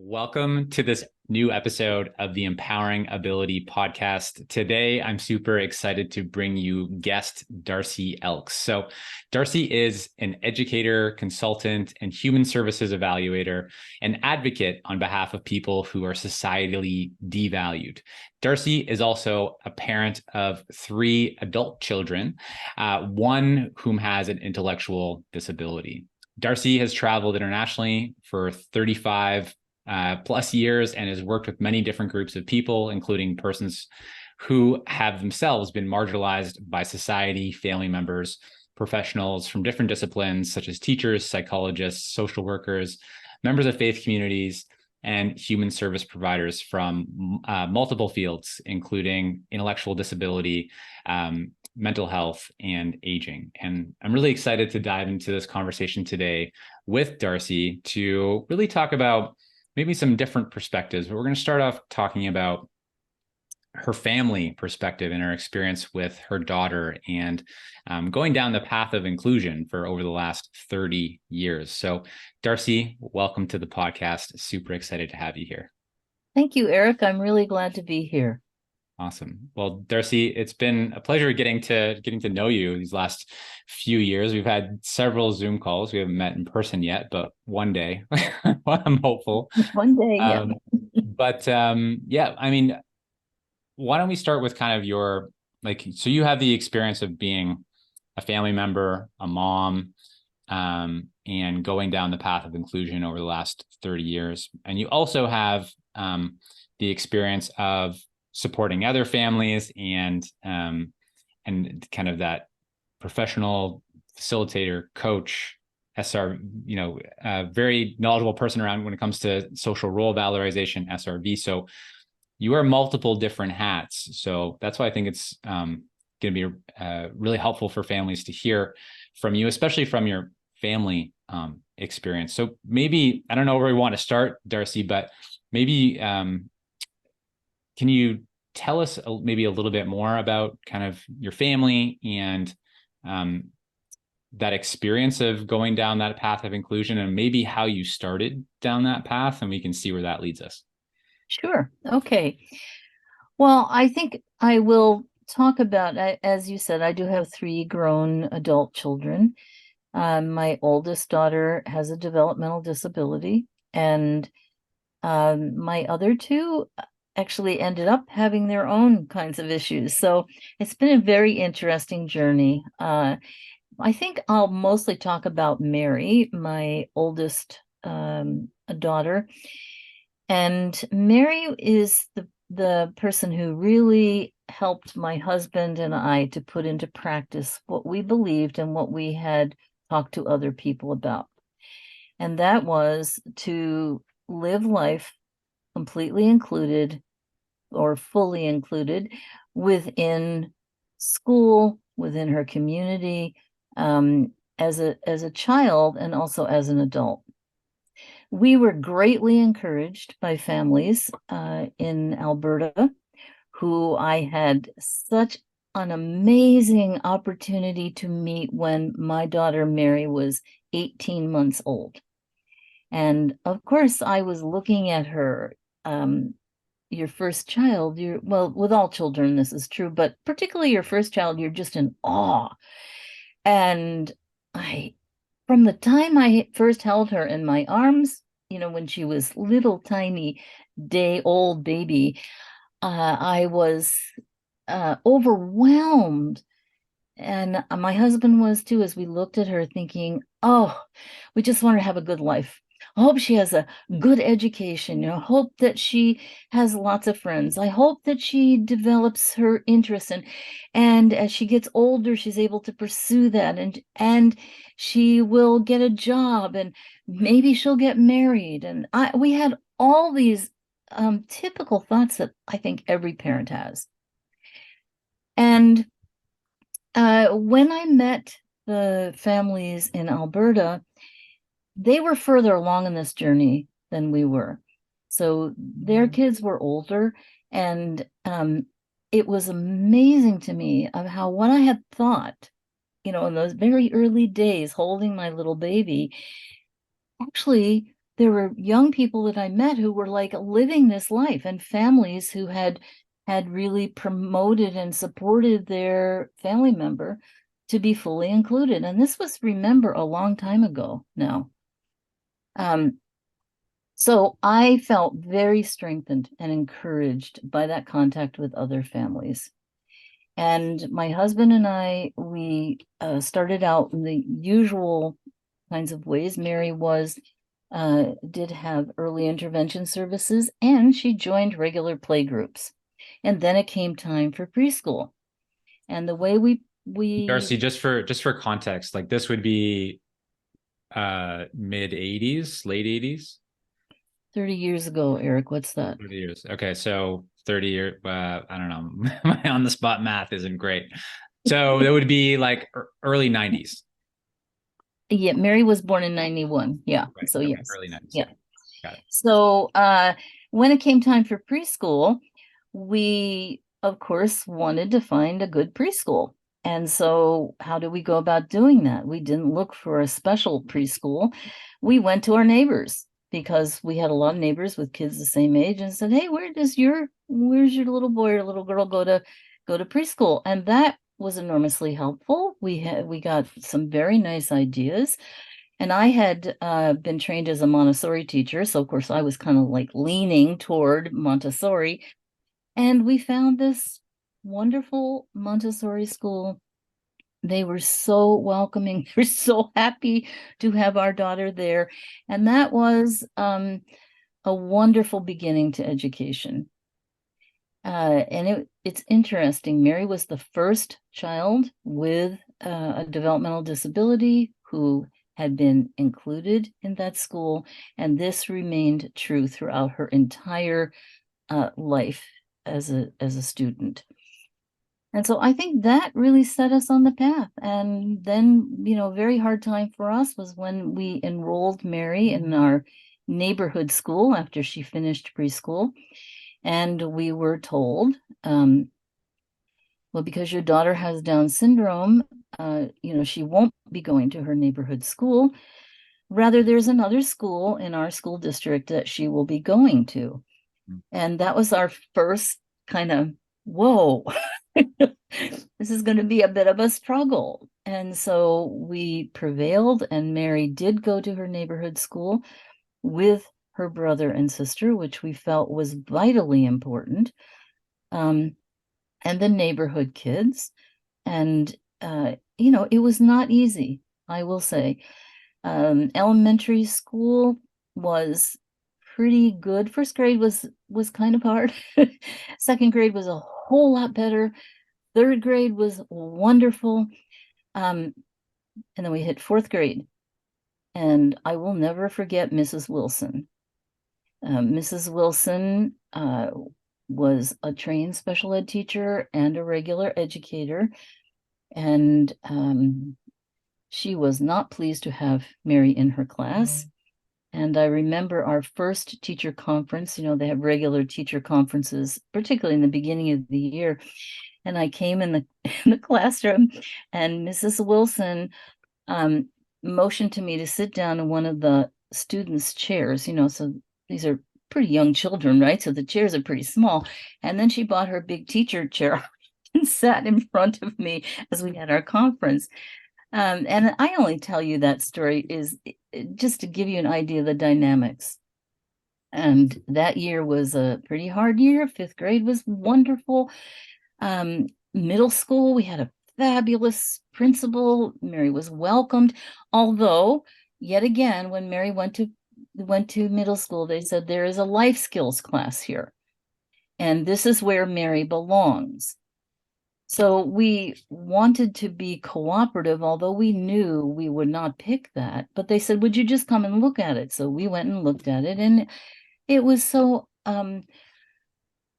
Welcome to this new episode of the Empowering Ability podcast. Today, I'm super excited to bring you guest Darcy Elks. So, Darcy is an educator, consultant, and human services evaluator, an advocate on behalf of people who are societally devalued. Darcy is also a parent of 3 adult children, one whom has an intellectual disability. Darcy has traveled internationally for 35 plus years and has worked with many different groups of people, including persons who have themselves been marginalized by society, family members, professionals from different disciplines, such as teachers, psychologists, social workers, members of faith communities, and human service providers from multiple fields, including intellectual disability, mental health, and aging. And I'm really excited to dive into this conversation today with Darcy to really talk about maybe some different perspectives. But we're going to start off talking about her family perspective and her experience with her daughter and going down the path of inclusion for over the last 30 years. So, Darcy, welcome to the podcast. Super excited to have you here. Thank you, Eric. I'm really glad to be here. Awesome. Well, Darcy, it's been a pleasure getting to know you these last few years. We've had several Zoom calls. We haven't met in person yet, but one day, I'm hopeful. One day, yeah. Yeah, I mean, why don't we start with kind of your, so you have the experience of being a family member, a mom, and going down the path of inclusion over the last 30 years. And you also have the experience of supporting other families and kind of that professional facilitator, coach, SR, very knowledgeable person around when it comes to social role valorization, SRV. So you wear multiple different hats. So that's why I think it's going to be really helpful for families to hear from you, especially from your family experience. So maybe, I don't know where we want to start, Darcy, but maybe can you tell us maybe a little bit more about kind of your family and that experience of going down that path of inclusion and maybe how you started down that path, and we can see where that leads us. Sure. Okay. Well, I think I will talk about, as you said, I do have 3 grown adult children. My oldest daughter has a developmental disability, and my other 2 actually ended up having their own kinds of issues. So it's been a very interesting journey. I think I'll mostly talk about Mary, my oldest daughter. And Mary is the person who really helped my husband and I to put into practice what we believed and what we had talked to other people about. And that was to live life completely included or fully included within school, within her community, as a child and also as an adult. We were greatly encouraged by families in Alberta who I had such an amazing opportunity to meet when my daughter Mary was 18 months old. And of course, I was looking at her, your first child, well, with all children, this is true, but particularly your first child, you're just in awe. And from the time I first held her in my arms, when she was little tiny day-old baby, I was overwhelmed. And my husband was too, as we looked at her thinking, oh, we just want her to have a good life. I hope she has a good education. I hope that she has lots of friends. I hope that she develops her interest and as she gets older, she's able to pursue that and she will get a job and maybe she'll get married. And we had all these typical thoughts that I think every parent has. And when I met the families in Alberta, they were further along in this journey than we were. So their kids were older, and it was amazing to me of how what I had thought, in those very early days holding my little baby, actually there were young people that I met who were like living this life, and families who had really promoted and supported their family member to be fully included. And this was, remember, a long time ago now. So I felt very strengthened and encouraged by that contact with other families. And my husband and I, we started out in the usual kinds of ways. Mary did have early intervention services, and she joined regular play groups. And then it came time for preschool. And the way we Darcy, just for context, like this would be mid 80s, late 80s. 30 years ago, Eric, what's that? 30 years. Okay, so 30 years, I don't know. My on the spot math isn't great. So that would be like early 90s. Yeah, Mary was born in 91. Yeah. Right. So Okay. yes. Early 90s. Yeah. Got it. So when it came time for preschool, we of course wanted to find a good preschool. And so how do we go about doing that? We didn't look for a special preschool. We went to our neighbors, because we had a lot of neighbors with kids the same age, and said, "Hey, where's your little boy or little girl go to preschool?" And that was enormously helpful. We got some very nice ideas. And I had been trained as a Montessori teacher, so of course I was kind of like leaning toward Montessori. And we found this wonderful Montessori school. They were so welcoming. They're so happy to have our daughter there. And that was a wonderful beginning to education. And it's interesting. Mary was the first child with a developmental disability who had been included in that school, and this remained true throughout her entire life as a student. And so I think that really set us on the path. And then, a very hard time for us was when we enrolled Mary in our neighborhood school after she finished preschool. And we were told, well, because your daughter has Down syndrome, she won't be going to her neighborhood school. Rather, there's another school in our school district that she will be going to. And that was our first kind of, whoa, this is going to be a bit of a struggle. And so we prevailed, and Mary did go to her neighborhood school with her brother and sister, which we felt was vitally important, and the neighborhood kids. And, it was not easy, I will say. Elementary school was pretty good. First grade was kind of hard. Second grade was a whole lot better. Third grade was wonderful. And then we hit fourth grade. And I will never forget Mrs. Wilson. Mrs. Wilson was a trained special ed teacher and a regular educator. And she was not pleased to have Mary in her class. And I remember our first teacher conference. They have regular teacher conferences, particularly in the beginning of the year. And I came in the classroom, and Mrs. Wilson motioned to me to sit down in one of the students' chairs. So these are pretty young children, right? So the chairs are pretty small. And then she brought her big teacher chair and sat in front of me as we had our conference. And I only tell you that story is just to give you an idea of the dynamics. And that year was a pretty hard year. Fifth grade was wonderful. Middle school, we had a fabulous principal. Mary was welcomed. Although, yet again, when Mary went to middle school, they said there is a life skills class here, and this is where Mary belongs. So we wanted to be cooperative, although we knew we would not pick that. But they said, "Would you just come and look at it?" So we went and looked at it, and it was so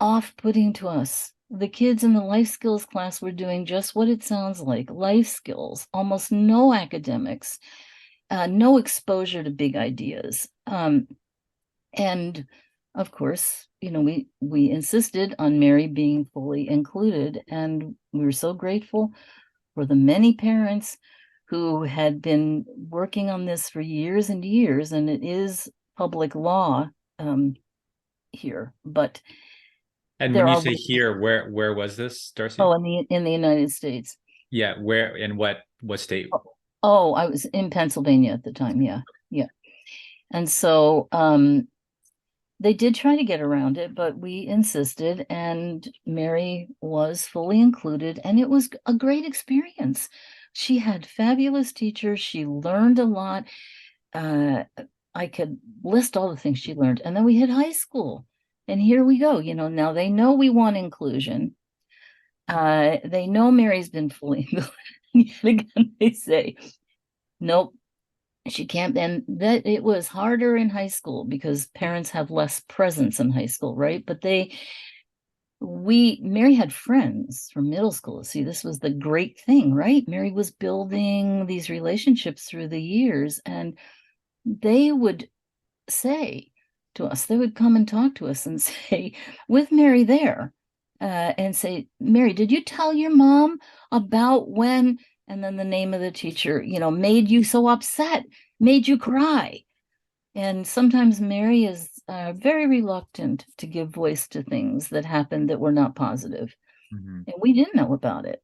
off-putting to us. The kids in the life skills class were doing just what it sounds like, life skills, almost no academics, no exposure to big ideas. And of course, we insisted on Mary being fully included, and we were so grateful for the many parents who had been working on this for years and years, and it is public law here, but And when there you are say here, where was this, Darcy? oh, in the United States. Yeah, where in what state? Oh, I was in Pennsylvania at the time. Yeah, yeah. And so they did try to get around it, but we insisted, and Mary was fully included, and it was a great experience. She had fabulous teachers. She learned a lot. Uh, I could list all the things she learned. And then we hit high school, and here we go. Now they know we want inclusion. They know Mary's been fully included. Again, they say, nope, she can't. And that it was harder in high school because parents have less presence in high school, right? But Mary had friends from middle school. See, this was the great thing, right? Mary was building these relationships through the years, and they would say to us, they would come and talk to us and say, with Mary there, and say, Mary, did you tell your mom about when, and then the name of the teacher, made you so upset, made you cry? And sometimes Mary is very reluctant to give voice to things that happened that were not positive. Mm-hmm. And we didn't know about it.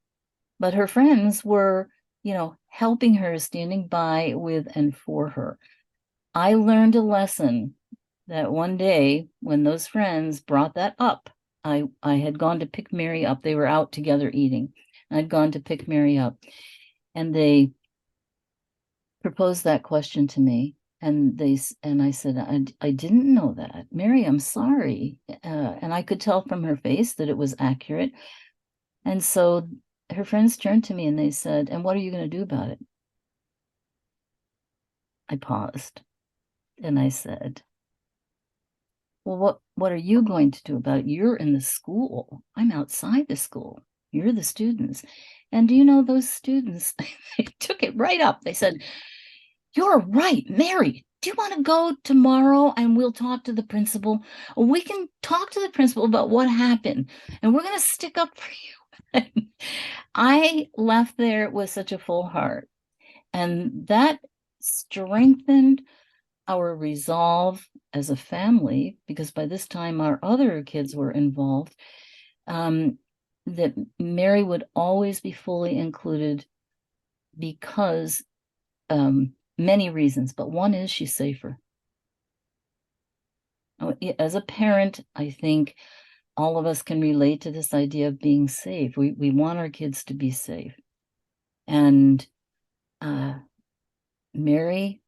But her friends were, helping her, standing by with and for her. I learned a lesson that one day when those friends brought that up, I had gone to pick Mary up. They were out together eating. I'd gone to pick Mary up, and they proposed that question to me. And I said, I didn't know that. Mary, I'm sorry. And I could tell from her face that it was accurate. And so her friends turned to me and they said, and what are you going to do about it? I paused and I said, well, what are you going to do about it? You're in the school. I'm outside the school. You're the students. And do you know those students, they took it right up. They said, you're right, Mary. Do you want to go tomorrow and we'll talk to the principal? We can talk to the principal about what happened, and we're going to stick up for you. I left there with such a full heart, and that strengthened our resolve as a family, because by this time our other kids were involved, that Mary would always be fully included because many reasons, but one is she's safer. As a parent, I think all of us can relate to this idea of being safe. We want our kids to be safe. And Mary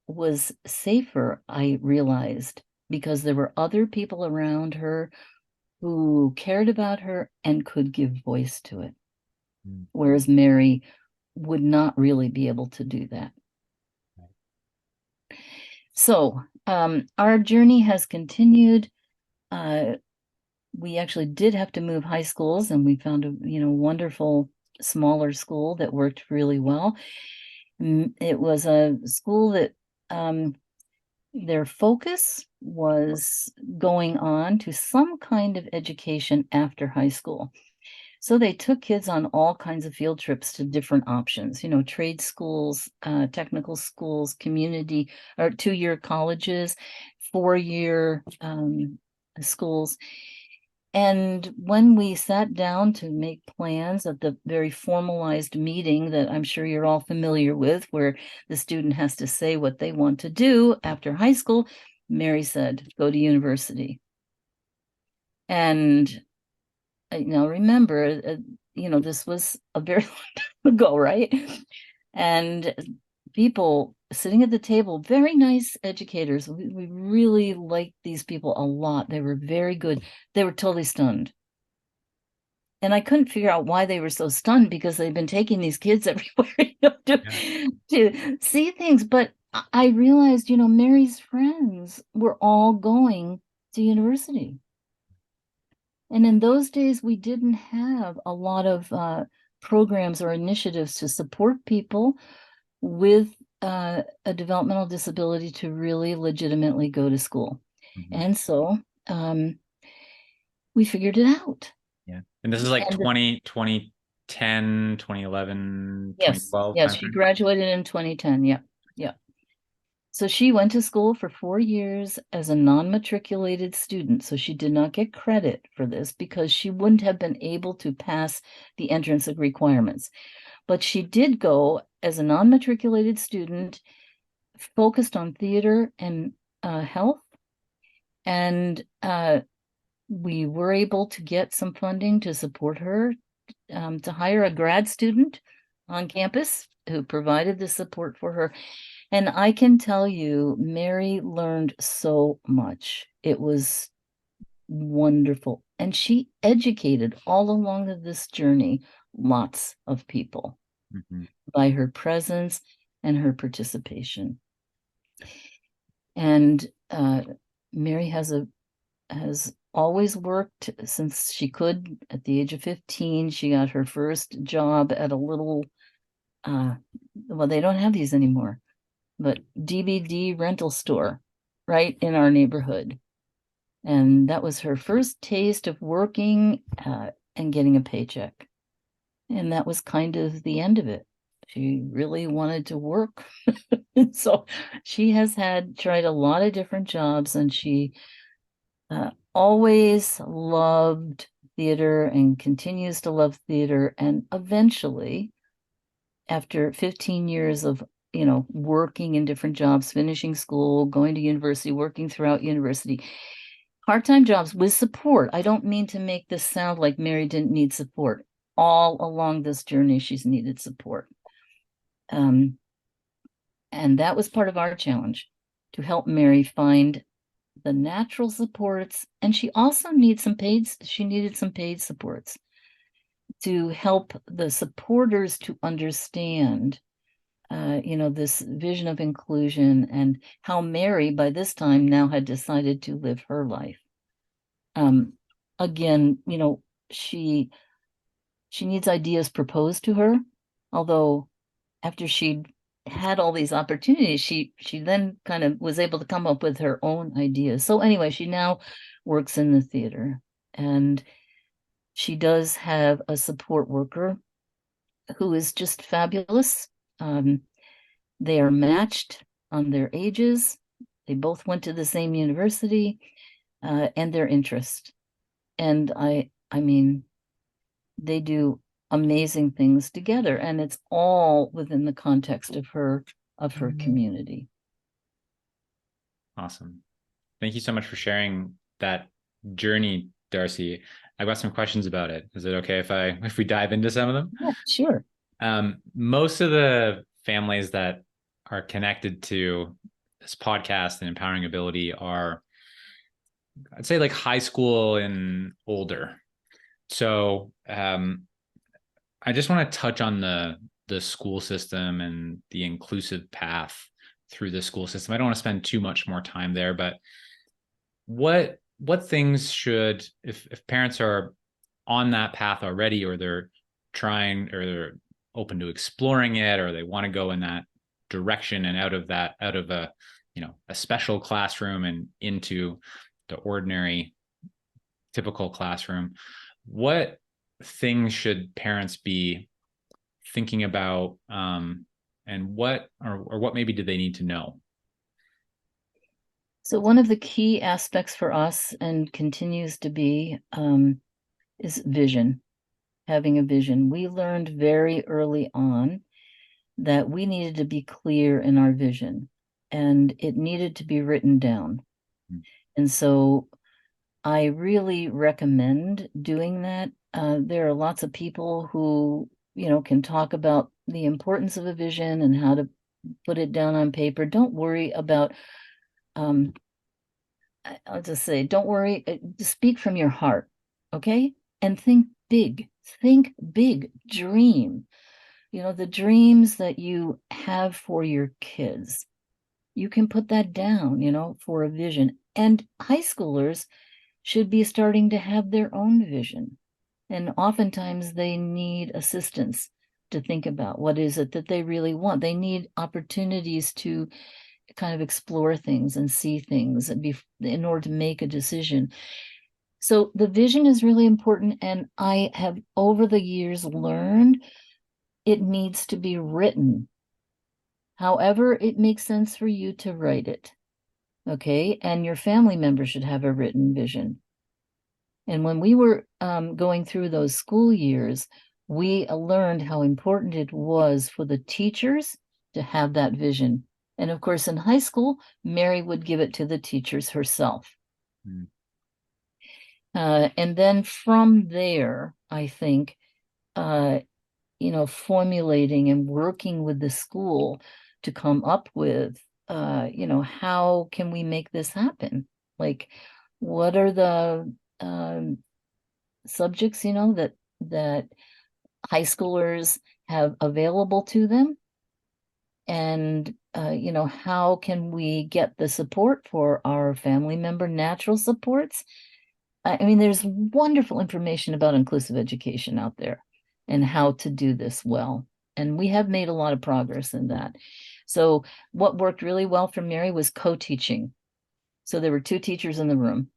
was safer, I realized, because there were other people around her who cared about her and could give voice to it. Mm. Whereas Mary would not really be able to do that. So our journey has continued. We actually did have to move high schools, and we found a wonderful smaller school that worked really well. It was a school that their focus was going on to some kind of education after high school. So they took kids on all kinds of field trips to different options, trade schools, technical schools, community or 2-year colleges, 4-year schools. And when we sat down to make plans at the very formalized meeting that I'm sure you're all familiar with, where the student has to say what they want to do after high school, Mary said, go to university. And remember, this was a very long time ago, right? And people sitting at the table, very nice educators. We really liked these people a lot. They were very good. They were totally stunned. And I couldn't figure out why they were so stunned, because they've been taking these kids everywhere to see things. But I realized, Mary's friends were all going to university. And in those days, we didn't have a lot of programs or initiatives to support people with a developmental disability to really legitimately go to school. Mm-hmm. And so we figured it out. Yeah. And this is like 2010, 2011, yes, 2012. Yes, she graduated in 2010. Yeah. Yeah. So she went to school for 4 years as a non-matriculated student. So she did not get credit for this because she wouldn't have been able to pass the entrance requirements. But she did go as a non-matriculated student, focused on theater and health. And we were able to get some funding to support her, to hire a grad student on campus who provided the support for her. And I can tell you, Mary learned so much. It was wonderful. And she educated all along of this journey lots of people by her presence and her participation. And Mary has always worked since she could. At the age of 15, she got her first job at a little, well, they don't have these anymore, but DVD rental store right in our neighborhood. And that was her first taste of working and getting a paycheck. And that was kind of the end of it. She really wanted to work. So she has tried a lot of different jobs, and she always loved theater and continues to love theater. And eventually, after 15 years of working in different jobs, finishing school, going to university, working throughout university, part-time jobs with support. I don't mean to make this sound like Mary didn't need support. All along this journey, she's needed support. And that was part of our challenge, to help Mary find the natural supports. And she also needed some paid supports to help the supporters to understand this vision of inclusion, and how Mary, by this time, now had decided to live her life. Again, she needs ideas proposed to her, although after she'd had all these opportunities, she then kind of was able to come up with her own ideas. So anyway, she now works in the theater, and she does have a support worker who is just fabulous. They are matched on their ages. They both went to the same university, and their interest. And I mean, they do amazing things together, and it's all within the context of her community. Awesome. Thank you so much for sharing that journey, Darcy. I've got some questions about it. Is it okay if we dive into some of them? Yeah, sure. Most of the families that are connected to this podcast and Empowering Ability are, I'd say, like high school and older. So I just want to touch on the school system and the inclusive path through the school system. I don't want to spend too much more time there, but what things should, if parents are on that path already, or they're trying, or they're open to exploring it, or they want to go in that direction and out of a special classroom and into the ordinary typical classroom, what things should parents be thinking about, and what maybe do they need to know? So one of the key aspects for us, and continues to be, is vision. Having a vision. We learned very early on that we needed to be clear in our vision, and it needed to be written down. And so I really recommend doing that. There are lots of people who, can talk about the importance of a vision and how to put it down on paper. Don't worry about, I'll just say, don't worry, speak from your heart, okay? And think big, dream. The dreams that you have for your kids, you can put that down, for a vision. And high schoolers should be starting to have their own vision. And oftentimes they need assistance to think about what is it that they really want. They need opportunities to kind of explore things and see things in order to make a decision. So the vision is really important. And I have over the years learned it needs to be written. However, it makes sense for you to write it. Okay. And your family member should have a written vision. And when we were going through those school years, we learned how important it was for the teachers to have that vision. And of course, in high school, Mary would give it to the teachers herself. Mm. And then from there, I think, formulating and working with the school to come up with, how can we make this happen? Like, what are the subjects, that high schoolers have available to them? And, how can we get the support for our family member natural supports? I mean, there's wonderful information about inclusive education out there and how to do this well. And we have made a lot of progress in that. So what worked really well for Mary was co-teaching. So there were two teachers in the room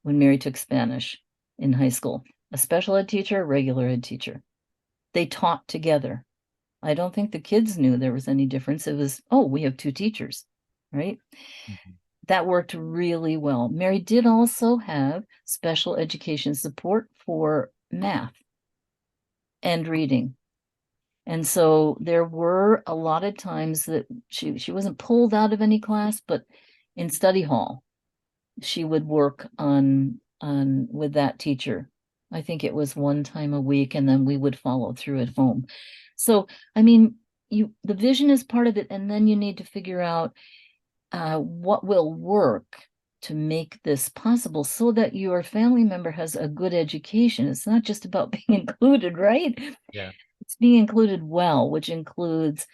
when Mary took Spanish in high school, a special ed teacher, a regular ed teacher. They taught together. I don't think the kids knew there was any difference. It was, oh, we have two teachers, right? Mm-hmm. That worked really well. Mary did also have special education support for math and reading. And so there were a lot of times that she wasn't pulled out of any class, but in study hall, she would work on with that teacher. I think it was one time a week, and then we would follow through at home. So, I mean, the vision is part of it, and then you need to figure out what will work to make this possible so that your family member has a good education. It's not just about being included, right? Yeah. It's being included well, which includes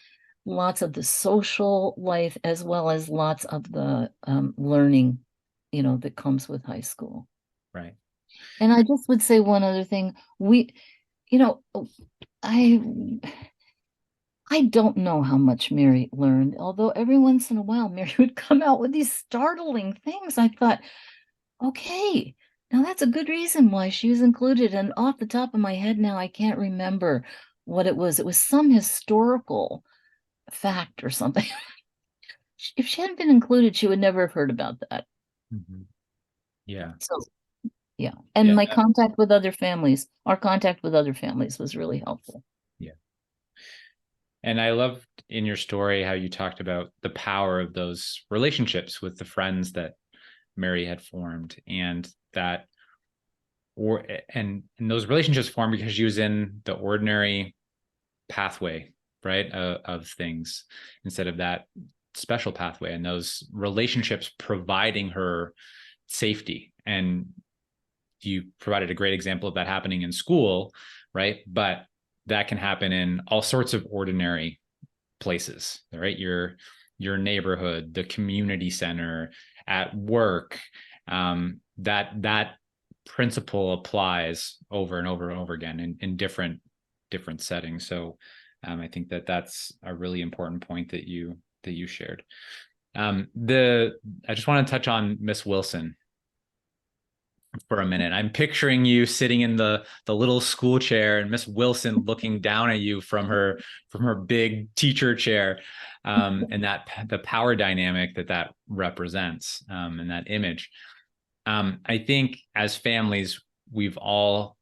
lots of the social life as well as lots of the learning, that comes with high school. Right. And I just would say one other thing. You know, I I don't know how much Mary learned, although every once in a while Mary would come out with these startling things. I thought, okay, now that's a good reason why she was included. And off the top of my head now, I can't remember what it was. It was some historical fact or something. If she hadn't been included, she would never have heard about that. Mm-hmm. Yeah. So, yeah. And Yeah. my contact with other families, our contact with other families was really helpful. Yeah. And I loved in your story how you talked about the power of those relationships with the friends that Mary had formed, and that and those relationships formed because she was in the ordinary pathway, right, of things instead of that special pathway, and those relationships providing her safety. And you provided a great example of that happening in school, right? But that can happen in all sorts of ordinary places, right? Your neighborhood, the community center, at work. That principle applies over and over and over again in different settings. So I think that's a really important point that you shared. I just want to touch on Miss Wilson for a minute. I'm picturing you sitting in the little school chair and Miss Wilson looking down at you from her big teacher chair, and that the power dynamic that represents, and that image. I think as families, we've all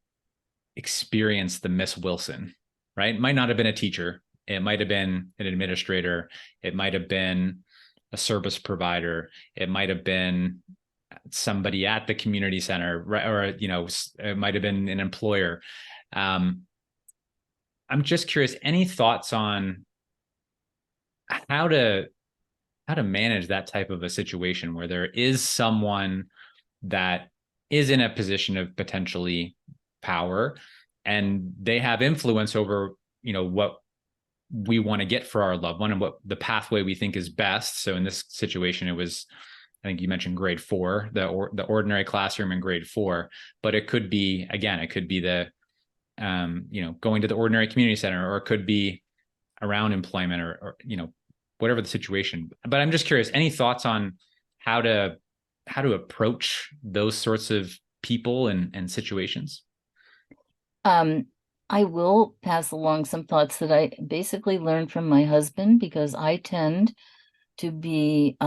experienced the Miss Wilson, right? It might not have been a teacher. It might have been an administrator. It might have been a service provider. It might have been somebody at the community center, right? Or, it might have been an employer. I'm just curious, any thoughts on how to manage that type of a situation where there is someone that is in a position of potentially power and they have influence over, what we want to get for our loved one and what the pathway we think is best. So in this situation, it was, I think you mentioned grade 4, the ordinary classroom in grade 4, but it could be, again, it could be the, going to the ordinary community center, or it could be around employment, or whatever the situation. But I'm just curious, any thoughts on how to approach those sorts of people and situations? I will pass along some thoughts that I basically learned from my husband, because I tend to be,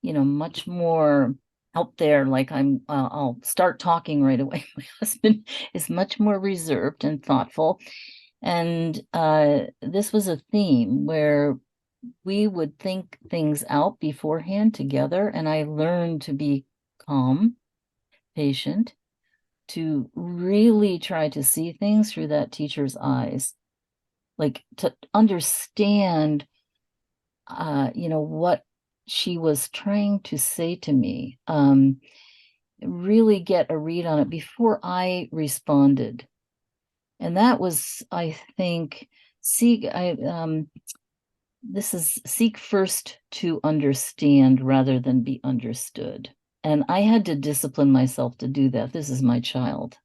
much more out there. Like I'll start talking right away. My husband is much more reserved and thoughtful. And this was a theme where we would think things out beforehand together. And I learned to be calm, patient, to really try to see things through that teacher's eyes, like to understand, what she was trying to say to me, really get a read on it before I responded. And that was, I think, this is seek first to understand rather than be understood. And I had to discipline myself to do that. This is my child.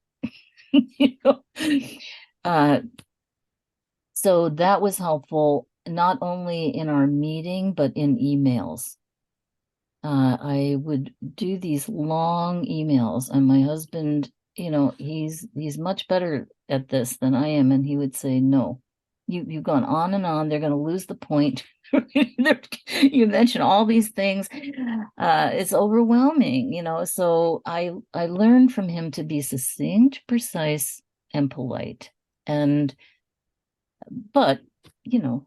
you know. Uh, so that was helpful, not only in our meeting, but in emails. I would do these long emails, and my husband, he's much better at this than I am, and he would say, "No, you've gone on and on. They're going to lose the point. You mention all these things. It's overwhelming, So I learned from him to be succinct, precise, and polite. And but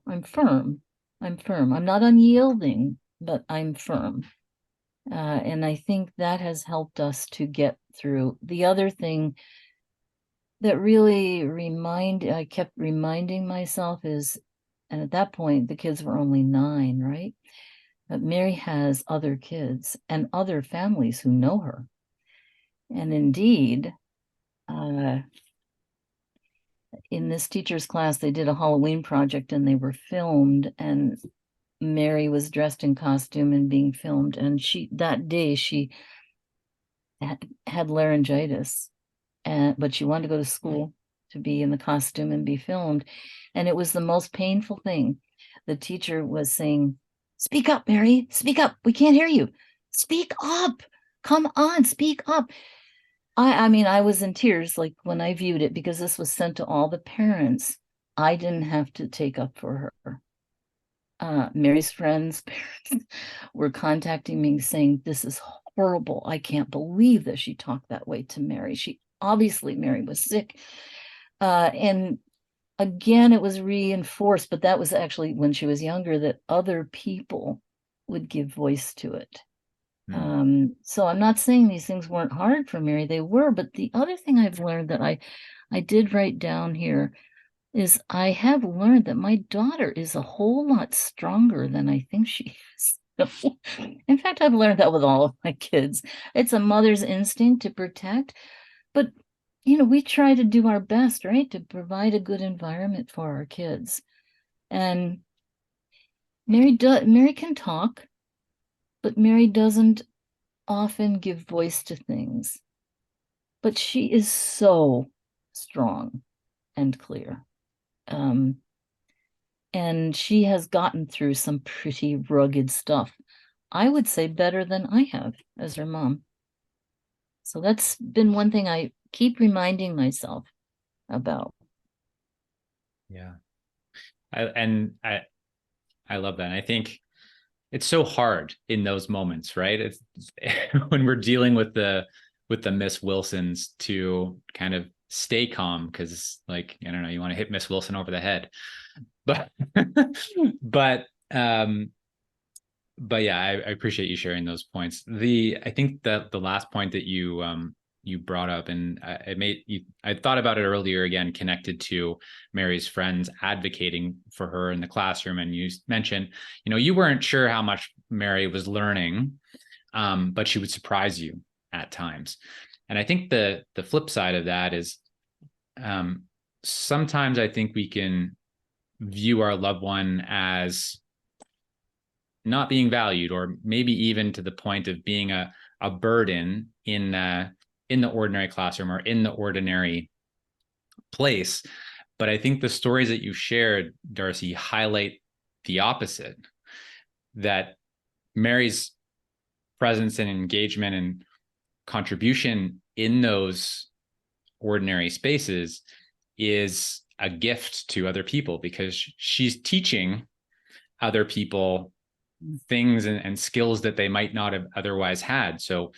I'm firm. I'm firm. I'm not unyielding, but I'm firm. And I think that has helped us to get through. The other thing that really I kept reminding myself is, and at that point, the kids were only 9, right? But Mary has other kids and other families who know her. And indeed, in this teacher's class, they did a Halloween project and they were filmed, and Mary was dressed in costume and being filmed. And that day, she had laryngitis, but she wanted to go to school to be in the costume and be filmed. And it was the most painful thing. The teacher was saying, "Speak up, Mary, speak up. We can't hear you. Speak up. Come on, speak up." I mean, I was in tears like when I viewed it, because this was sent to all the parents. I didn't have to take up for her. Mary's friends' parents were contacting me saying, "This is horrible. I can't believe that she talked that way to Mary. Mary was sick." And again, it was reinforced, but that was actually when she was younger, that other people would give voice to it. So I'm not saying these things weren't hard for Mary, they were, but the other thing I've learned that I did write down here is I have learned that my daughter is a whole lot stronger than I think she is. In fact, I've learned that with all of my kids. It's a mother's instinct to protect, but we try to do our best, right, to provide a good environment for our kids. And Mary can talk, but Mary doesn't often give voice to things. But she is so strong and clear. And she has gotten through some pretty rugged stuff. I would say better than I have as her mom. So that's been one thing I keep reminding myself about. Yeah. I love that. And I think it's so hard in those moments, right? It's when we're dealing with the Miss Wilsons to kind of stay calm, because like, I don't know, you want to hit Miss Wilson over the head. But but yeah, I appreciate you sharing those points. I think that the last point that you brought up, and I thought about it earlier again, connected to Mary's friends advocating for her in the classroom. And you mentioned, you weren't sure how much Mary was learning, but she would surprise you at times. And I think the flip side of that is, sometimes I think we can view our loved one as not being valued, or maybe even to the point of being a burden in the ordinary classroom or in the ordinary place. But I think the stories that you shared, Darcy, highlight the opposite, that Mary's presence and engagement and contribution in those ordinary spaces is a gift to other people because she's teaching other people things and skills that they might not have otherwise had. So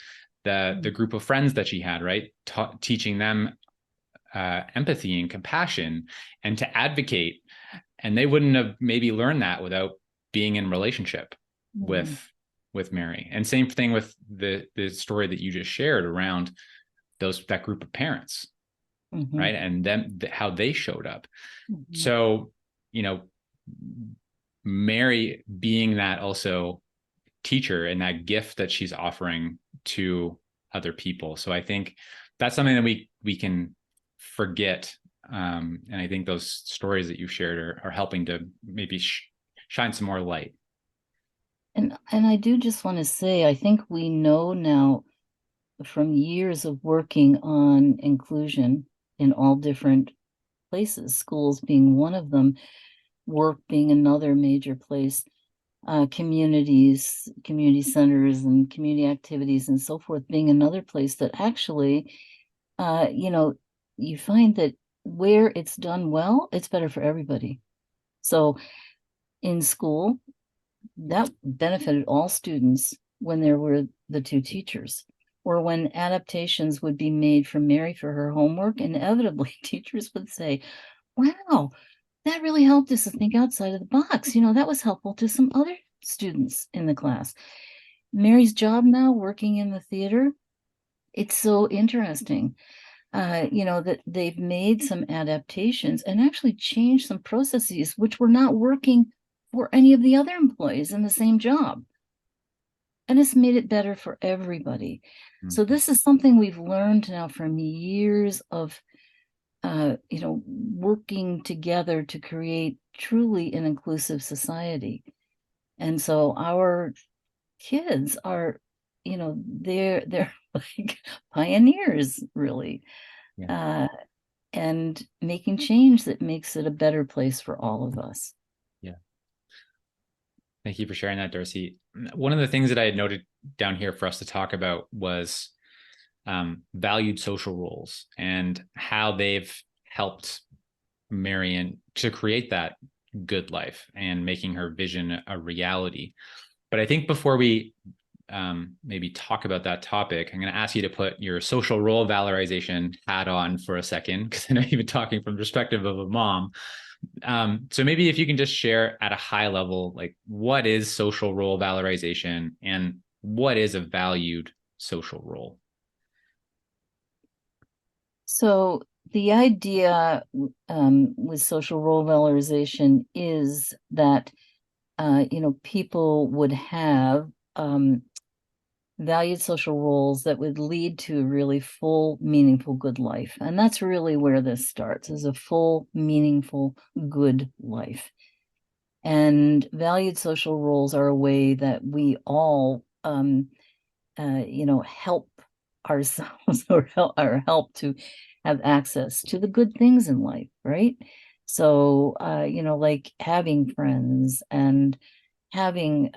the group of friends that she had, right, teaching them empathy and compassion and to advocate, and they wouldn't have maybe learned that without being in relationship with Mary. And same thing with the story that you just shared around that group of parents, right, and them how they showed up. So, you know, Mary being that also teacher and that gift that she's offering to other people. So I think that's something that we can forget. And I think those stories that you shared are helping to maybe shine some more light. And I do just want to say, I think we know now from years of working on inclusion in all different places, schools being one of them, work being another major place, communities, community centers and community activities and so forth being another place, that actually, you find that where it's done well, it's better for everybody. So in school, that benefited all students when there were the two teachers, or when adaptations would be made for Mary for her homework, inevitably teachers would say, wow, that really helped us to think outside of the box. That was helpful to some other students in the class. Mary's job now, working in the theater, it's so interesting, that they've made some adaptations and actually changed some processes which were not working for any of the other employees in the same job. And it's made it better for everybody. So this is something we've learned now from years of working together to create truly an inclusive society. And so our kids are, they're like pioneers, really, and making change that makes it a better place for all of us. Yeah. Thank you for sharing that, Darcy. One of the things that I had noted down here for us to talk about was valued social roles and how they've helped Marion to create that good life and making her vision a reality. But I think before we maybe talk about that topic, I'm going to ask you to put your social role valorization hat on for a second, because I know you've been talking from the perspective of a mom. So maybe if you can just share at a high level, like what is social role valorization and what is a valued social role? So the idea with social role valorization is that people would have valued social roles that would lead to a really full, meaningful, good life. And that's really where this starts, is a full, meaningful, good life. And valued social roles are a way that we all, help ourselves or help to have access to the good things in life, right? So, like having friends and having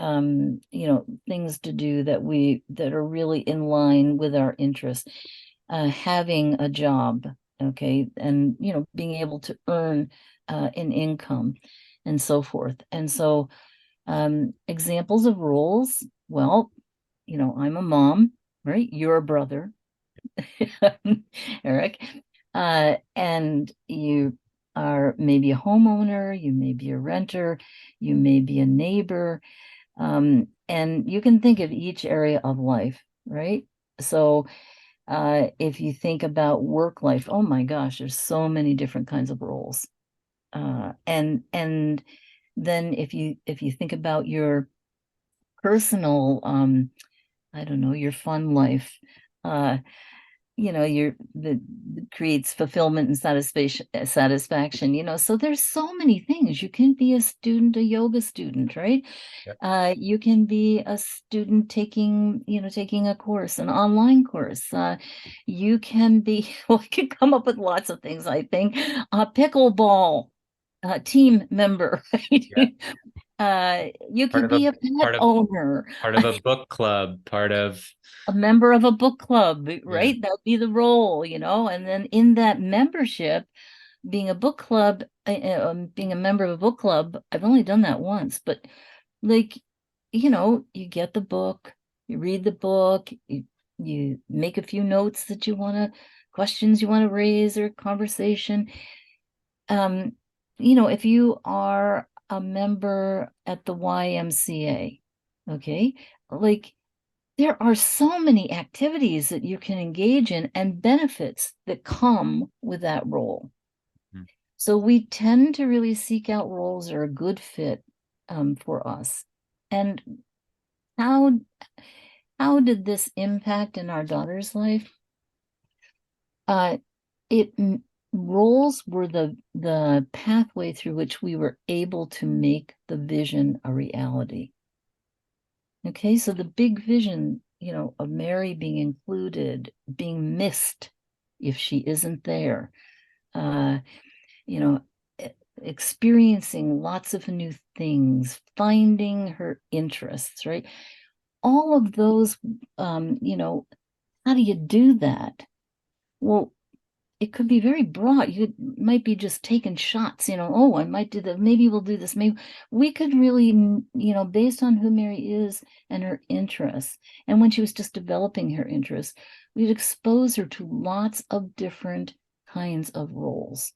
things to do that are really in line with our interests, having a job, okay, and being able to earn an income and so forth. And so examples of roles, well, I'm a mom, right? You're a brother, Eric, and you are maybe a homeowner, you may be a renter, you may be a neighbor, and you can think of each area of life, right? So if you think about work life, oh my gosh, there's so many different kinds of roles. And then if you think about your personal, I don't know, your fun life, that creates fulfillment and satisfaction. So there's so many things. You can be a student, a yoga student, right? Yep. You can be a student taking a course, an online course. You can be, well, I could come up with lots of things, I think. Pickleball team member, right? You could be a pet owner, part of a book club, part of a member of a book club, right? That would be the role, and then in that membership, being a book club, being a member of a book club, I've only done that once, but like, you get the book, you read the book, you make a few notes that questions you want to raise or conversation. If you are a member at the YMCA, okay, like there are so many activities that you can engage in and benefits that come with that role. Mm. So we tend to really seek out roles that are a good fit for us. And how how did this impact in our daughter's life? It roles were the pathway through which we were able to make the vision a reality. Okay, so the big vision, of Mary being included, being missed if she isn't there, uh, you know, experiencing lots of new things, finding her interests, right? All of those, how do you do that? Well, it could be very broad. You might be just taking shots, oh, I might do that. Maybe we'll do this. Maybe we could really, based on who Mary is and her interests. And when she was just developing her interests, we'd expose her to lots of different kinds of roles.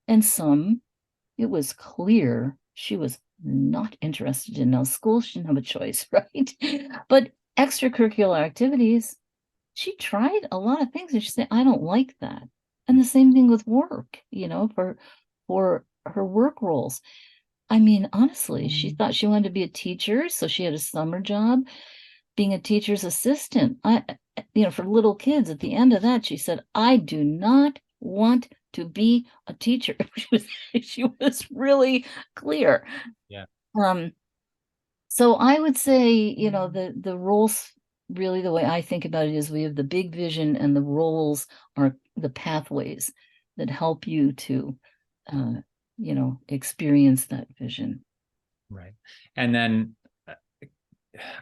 And some, it was clear she was not interested in. Now, school, she didn't have a choice, right? But extracurricular activities, she tried a lot of things and she said, I don't like that. And the same thing with work, for her work roles. I mean, honestly, she thought she wanted to be a teacher, so she had a summer job being a teacher's assistant. For little kids, at the end of that, she said, I do not want to be a teacher. She was really clear. Yeah. So I would say, the roles, really the way I think about it is we have the big vision and the roles are the pathways that help you to, experience that vision. Right. And then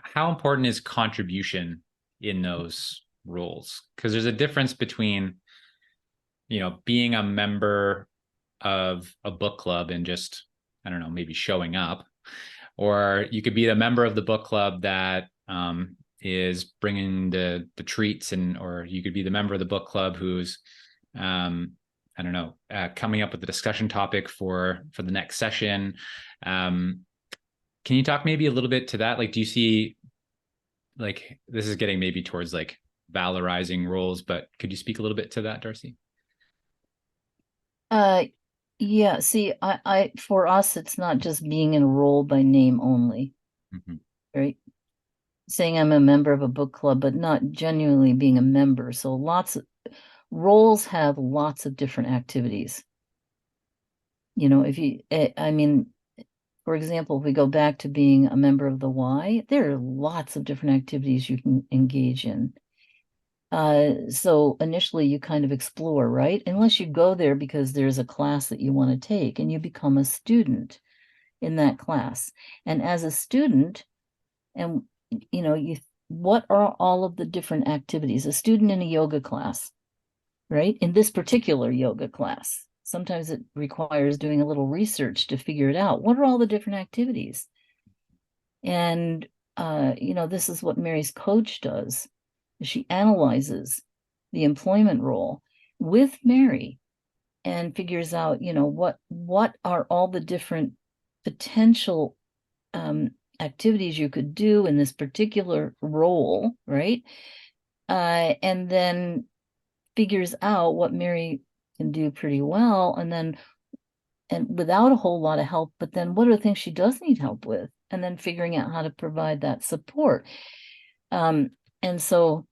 how important is contribution in those roles? Because there's a difference between, being a member of a book club and just, I don't know, maybe showing up, or you could be a member of the book club that is bringing the treats, or you could be the member of the book club who's I don't know, coming up with the discussion topic for the next session. Can you talk maybe a little bit to that? Like, do you see, like, this is getting maybe towards like valorizing roles, but could you speak a little bit to that, Darcy? Yeah, see, I for us, it's not just being enrolled by name only, Mm-hmm. right? Saying I'm a member of a book club, but not genuinely being a member. So lots of roles have lots of different activities. If you, I mean, for example, if we go back to being a member of the Y, there are lots of different activities you can engage in. So initially you kind of explore, right? Unless you go there because there's a class that you want to take and you become a student in that class. And as a student, and what are all of the different activities? A student in a yoga class, right? In this particular yoga class, sometimes it requires doing a little research to figure it out. What are all the different activities? And this is what Mary's coach does. She analyzes the employment role with Mary and figures out, what are all the different potential activities you could do in this particular role, right? And then figures out what Mary can do pretty well, and without a whole lot of help, but then what are the things she does need help with? And then figuring out how to provide that support. And so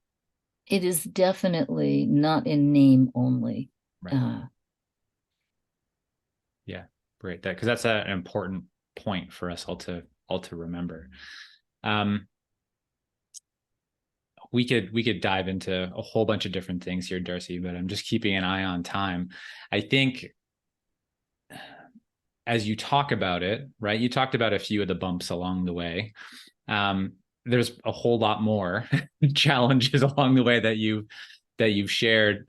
it is definitely not in name only. Right. Yeah, great. That, because that's an important point for us all to remember. We could dive into a whole bunch of different things here, Darcy, but I'm just keeping an eye on time. I think as you talk about it, right, you talked about a few of the bumps along the way. There's a whole lot more challenges along the way that you've shared.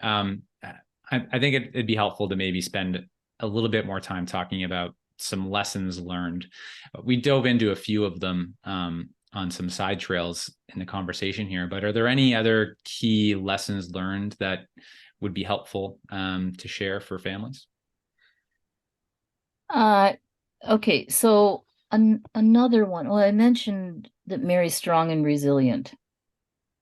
I think it'd be helpful to maybe spend a little bit more time talking about some lessons learned. We dove into a few of them on some side trails in the conversation here, but are there any other key lessons learned that would be helpful to share for families? Okay, so another one. Well, I mentioned that Mary's strong and resilient.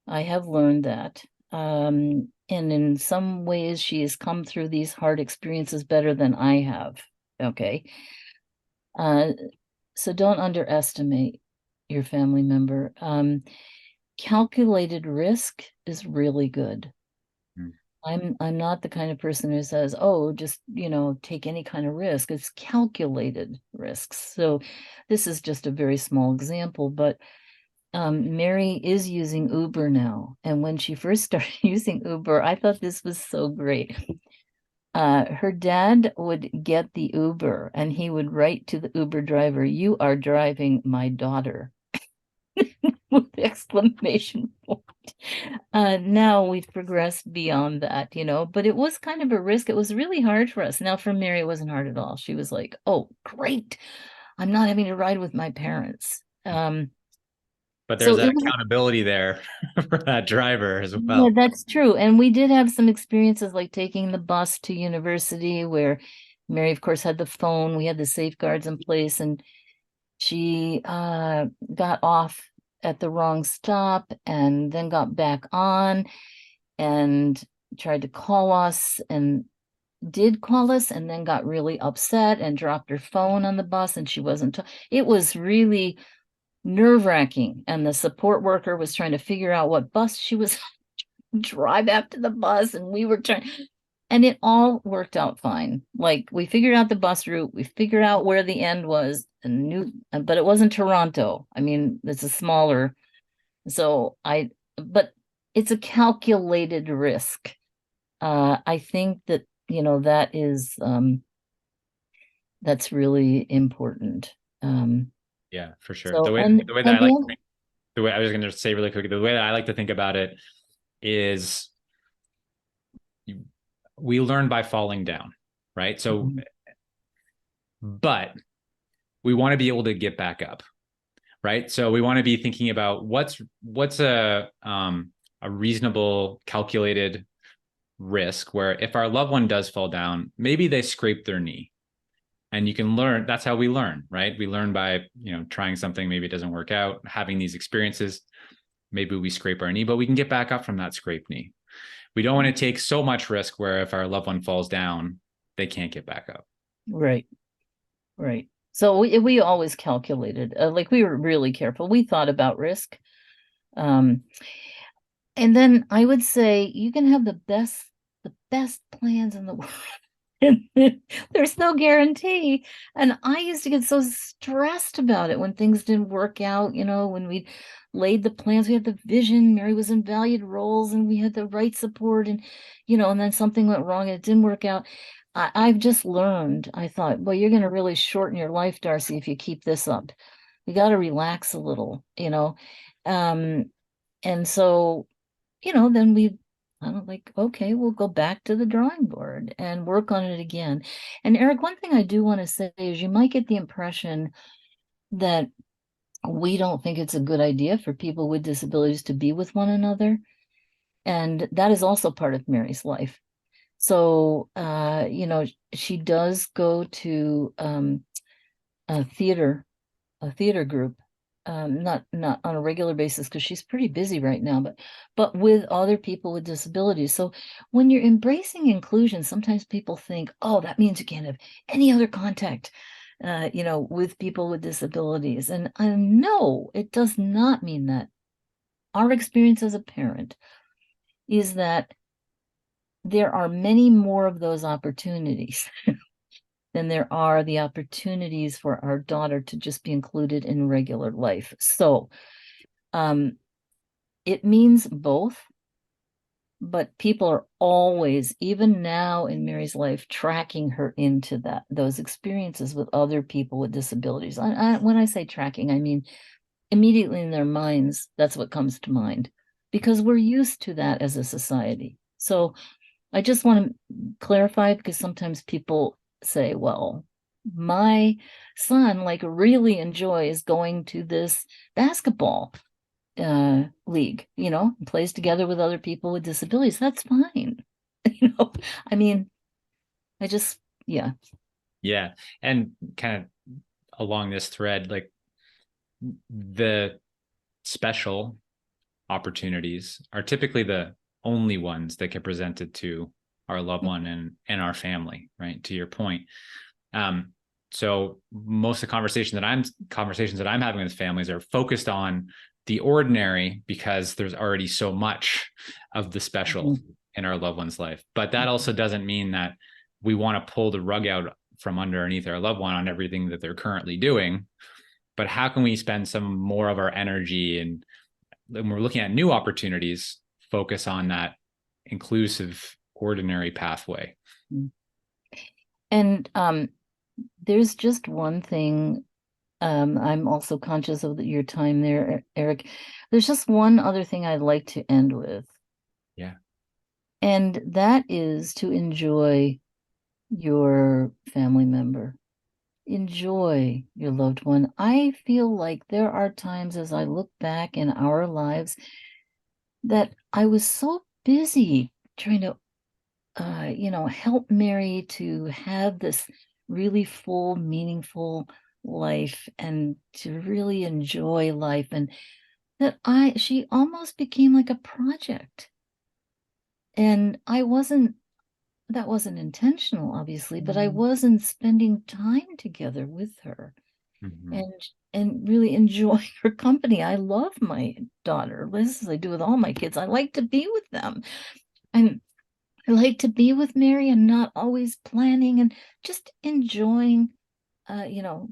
I have learned that. And in some ways, she has come through these hard experiences better than I have. Okay. So don't underestimate your family member. Calculated risk is really good. I'm not the kind of person who says, oh, just, take any kind of risk. It's calculated risks. So this is just a very small example, but Mary is using Uber now. And when she first started using Uber, I thought this was so great. Her dad would get the Uber and he would write to the Uber driver, "You are driving my daughter." With exclamation point. Now we've progressed beyond that, but it was kind of a risk. It was really hard for us. Now for Mary, it wasn't hard at all. She was like, "Oh, great. I'm not having to ride with my parents." But So there's that it was, accountability there for that driver as yeah, well. that's true. And we did have some experiences like taking the bus to university where Mary, of course, had the phone. We had the safeguards in place, and she got off at the wrong stop and then got back on and tried to call us and did call us and then got really upset and dropped her phone on the bus and she wasn't. It was really nerve-wracking. And the support worker was trying to figure out what bus she was drive after the bus, and we were trying, and it all worked out fine. Like we figured out the bus route, we figured out where the end was, and knew, but it wasn't Toronto. I mean, it's a smaller, so but it's a calculated risk. I think that that is that's really important. Yeah, for sure. So The way that and I like the the way I was going to say really quick, the way that I like to think about it is we learn by falling down, right? So, but we want to be able to get back up, right? So we want to be thinking about what's a reasonable calculated risk where if our loved one does fall down, maybe they scrape their knee. And you can learn, that's how we learn, right? We learn by, trying something, maybe it doesn't work out, having these experiences, maybe we scrape our knee, but we can get back up from that scraped knee. We don't want to take so much risk where if our loved one falls down, they can't get back up. right. Right. So we always calculated, like we were really careful. We thought about risk. Um, and then I would say you can have the best plans in the world. And there's no guarantee. And I used to get so stressed about it when things didn't work out, when we laid the plans, we had the vision, Mary was in valued roles and we had the right support and and then something went wrong and it didn't work out. I've just learned, I thought, well, you're going to really shorten your life, Darcy, if you keep this up. You got to relax a little. Um, and so, then I'm like, okay, we'll go back to the drawing board and work on it again. And Eric, one thing I do want to say is you might get the impression that we don't think it's a good idea for people with disabilities to be with one another. And that is also part of Mary's life. So, she does go to a theater group, not on a regular basis because she's pretty busy right now, but with other people with disabilities. So when you're embracing inclusion, sometimes people think, oh, that means you can't have any other contact, with people with disabilities. And no, it does not mean that. Our experience as a parent is that there are many more of those opportunities than there are the opportunities for our daughter to just be included in regular life. So it means both, but people are always, even now in Mary's life, tracking her into those experiences with other people with disabilities. When I say tracking, I mean immediately in their minds, that's what comes to mind because we're used to that as a society. So I just want to clarify because sometimes people say, well, my son like really enjoys going to this basketball league, and plays together with other people with disabilities. That's fine. I mean, I just, yeah. Yeah. And kind of along this thread, like the special opportunities are typically the only ones that get presented to our loved one and our family, right? To your point. Um, so most of the conversations that I'm having with families are focused on the ordinary because there's already so much of the special in our loved one's life. But that also doesn't mean that we want to pull the rug out from underneath our loved one on everything that they're currently doing. But how can we spend some more of our energy, and when we're looking at new opportunities, focus on that inclusive ordinary pathway? And there's just one thing. I'm also conscious of your time there, Eric. There's just one other thing I'd like to end with. Yeah. And that is to enjoy your family member. Enjoy your loved one. I feel like there are times as I look back in our lives that I was so busy trying to, help Mary to have this really full, meaningful life and to really enjoy life. And that she almost became like a project. And that wasn't intentional, obviously, but I wasn't spending time together with her Mm-hmm. and really enjoying her company. I love my daughter, Liz, as I do with all my kids. I like to be with them. And I like to be with Mary and not always planning and just enjoying,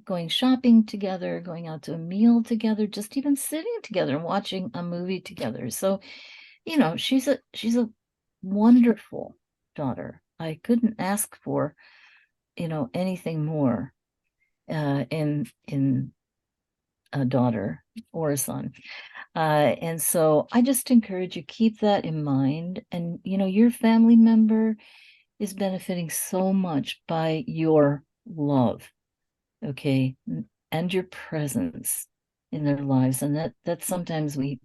going shopping together, going out to a meal together, just even sitting together and watching a movie together. So, she's a wonderful daughter. I couldn't ask for, anything more in a daughter or a son. And so I just encourage you keep that in mind. And your family member is benefiting so much by your love, okay, and your presence in their lives. And that sometimes we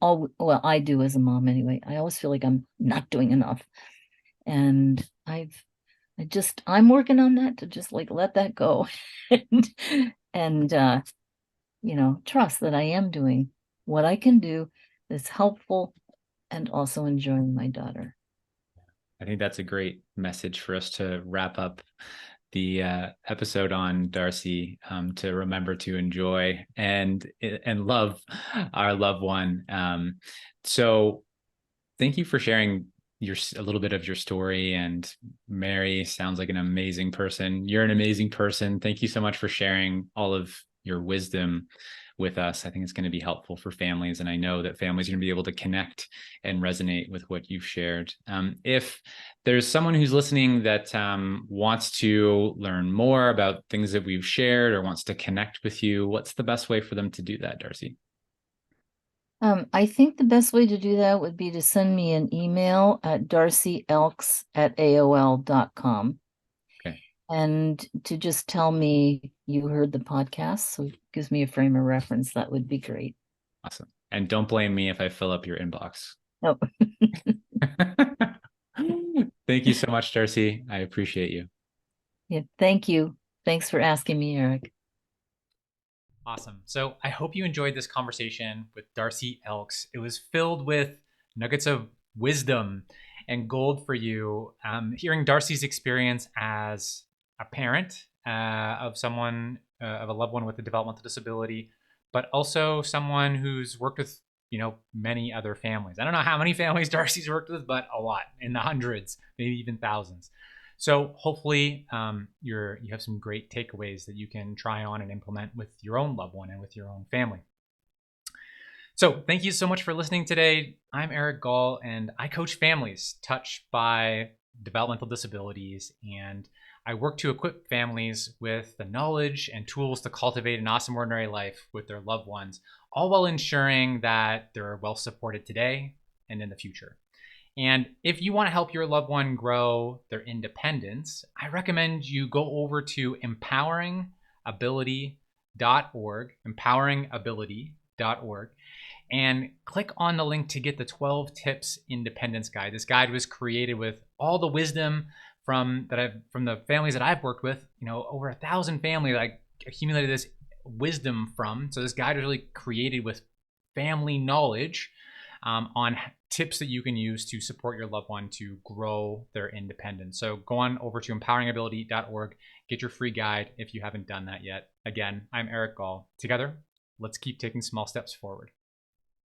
all, well, I do as a mom anyway. I always feel like I'm not doing enough. And I'm working on that to just like let that go and and trust that I am doing what I can do that's helpful and also enjoying my daughter. I think that's a great message for us to wrap up the episode on, Darcy, to remember to enjoy and love our loved one. So thank you for sharing a little bit of your story. And Mary sounds like an amazing person. You're an amazing person. Thank you so much for sharing all of your wisdom with us. I think it's going to be helpful for families, and I know that families are going to be able to connect and resonate with what you've shared. If there's someone who's listening that wants to learn more about things that we've shared or wants to connect with you, what's the best way for them to do that, Darcy? I think the best way to do that would be to send me an email at darcyelks@aol.com Okay, and to just tell me you heard the podcast. So it gives me a frame of reference. That would be great. awesome. And don't blame me if I fill up your inbox. Oh, Thank you so much, Darcy. I appreciate you. yeah, thank you. Thanks for asking me, Eric. Awesome. So I hope you enjoyed this conversation with Darcy Elks. It was filled with nuggets of wisdom and gold for you. Hearing Darcy's experience as a parent of someone, of a loved one with a developmental disability, but also someone who's worked with, many other families. I don't know how many families Darcy's worked with, but a lot, in the hundreds, maybe even thousands. So hopefully you have some great takeaways that you can try on and implement with your own loved one and with your own family. So thank you so much for listening today. I'm Eric Goll, and I coach families touched by developmental disabilities, and I work to equip families with the knowledge and tools to cultivate an awesome ordinary life with their loved ones, all while ensuring that they're well supported today and in the future. And if you want to help your loved one grow their independence, I recommend you go over to empoweringability.org, and click on the link to get the 12 Tips Independence Guide. This guide was created with all the wisdom from the families that I've worked with, over 1,000 families I accumulated this wisdom from. So this guide was really created with family knowledge on tips that you can use to support your loved one to grow their independence. So go on over to empoweringability.org, get your free guide if you haven't done that yet. Again, I'm Eric Goll. Together, let's keep taking small steps forward.